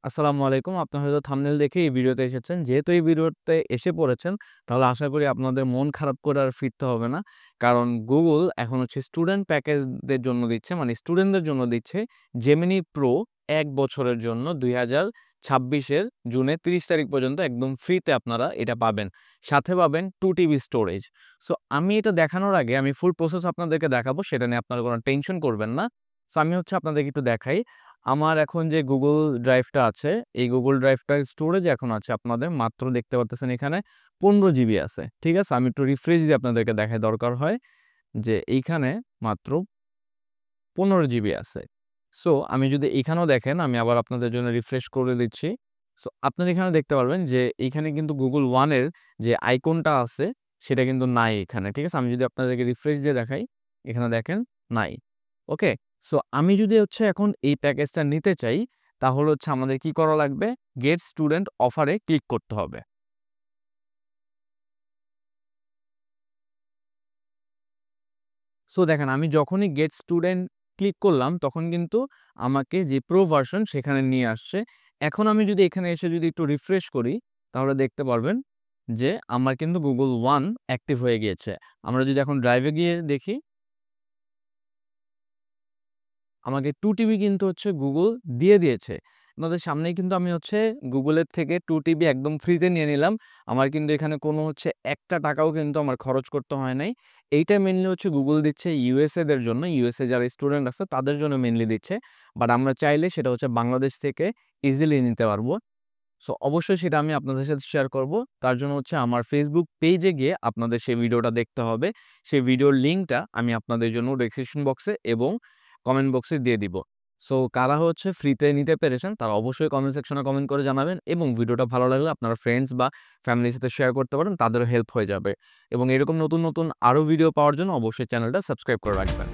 আসসালামু আলাইকুম। আপনারা হয়তো থাম্বনেল দেখে এই ভিডিওতে এসেছেন। যেহেতু এই ভিডিওতে এসে পড়েছেন, তাহলে আশা করি আপনাদের মন খারাপ করে আর ফিরতে হবে না। কারণ Google এখন হচ্ছে স্টুডেন্ট প্যাকেজদের জন্য দিচ্ছে, মানে স্টুডেন্টদের জন্য দিচ্ছে Gemini Pro ১ বছরের জন্য ২০২৬ এর জুনের ৩০ তারিখ পর্যন্ত একদম ফ্রিতে আপনারা এটা পাবেন। সাথে পাবেন 2 টিবি স্টোরেজ। সো আমি এটা দেখানোর আগে আমি ফুল প্রসেস আপনাদেরকে দেখাবো, সেটা নিয়ে আপনারা কোনো টেনশন করবেন না। সো আমি হচ্ছে আপনাদেরকে একটু দেখাই। আমার এখন যে Google ড্রাইভটা আছে, এই Google ড্রাইভটার স্টোরেজ এখন আছে আপনাদের মাত্র দেখতে পারতেছেন এখানে 15 জিবি আছে। ঠিক আছে? আমি একটু রিফ্রেশ দিয়ে আপনাদেরকে দেখাই দরকার হয় যে এইখানে মাত্র 15 জিবি আছে। সো আমি যদি এখানেও দেখেন, আমি আবার আপনাদের জন্য রিফ্রেশ করে দিচ্ছি। সো আপনারা এখানে দেখতে পারবেন যে এইখানে কিন্তু Google One এর যে আইকনটা আছে সেটা কিন্তু নাই এখানে। ঠিক আছে? আমি যদি আপনাদেরকে রিফ্রেশ দিয়ে দেখাই, এখানে দেখেন নাই। ওকে? সো আমি যদি হচ্ছে এখন এই প্যাকেজটা নিতে চাই, তাহলে হচ্ছে আমাদের কি করা লাগবে? গেট স্টুডেন্ট অফারে ক্লিক করতে হবে। সো দেখেন, আমি যখনই গেট স্টুডেন্ট ক্লিক করলাম তখন কিন্তু আমাকে যে প্রো ভার্সন সেখানে নিয়ে আসছে। এখন আমি যদি এখানে এসে যদি একটু রিফ্রেশ করি, তাহলে দেখতে পারবেন যে আমার কিন্তু Google One অ্যাক্টিভ হয়ে গিয়েছে। আমরা যদি এখন ড্রাইভে গিয়ে দেখি, আমাকে 2 টিবি কিন্তু হচ্ছে Google দিয়ে দিয়েছে। আপনাদের সামনেই কিন্তু আমি হচ্ছে Google এর থেকে 2 টিবি একদম ফ্রিতে নিয়ে নিলাম। আমার কিন্তু এখানে কোনো হচ্ছে একটা টাকাও কিন্তু আমার খরচ করতে হয় নাই। এইটা মেইনলি হচ্ছে Google দিচ্ছে USA দের জন্য। USA যারা স্টুডেন্ট আছে তাদের জন্য মেইনলি দিচ্ছে। বাট আমরা চাইলে সেটা হচ্ছে বাংলাদেশ থেকে ইজিলি নিতে পারবো। সো অবশ্যই সেটা আমি আপনাদের সাথে শেয়ার করব। তার জন্য হচ্ছে আমার Facebook পেজে গিয়ে আপনাদের সেই ভিডিওটা দেখতে হবে। সেই ভিডিওর লিঙ্কটা আমি আপনাদের জন্য ডেসক্রিপশন বক্সে এবং কমেন্ট বক্সে দিয়ে দিব। সো কারা হচ্ছে ফ্রিতে নিতে পেরেছেন তারা অবশ্যই কমেন্ট সেকশনে কমেন্ট করে জানাবেন, এবং ভিডিওটা ভালো লাগলে আপনারা ফ্রেন্ডস বা ফ্যামিলির সাথে শেয়ার করতে পারেন, তাদেরও হেল্প হয়ে যাবে। এবং এরকম নতুন আরও ভিডিও পাওয়ার জন্য অবশ্যই চ্যানেলটা সাবস্ক্রাইব করে রাখবেন।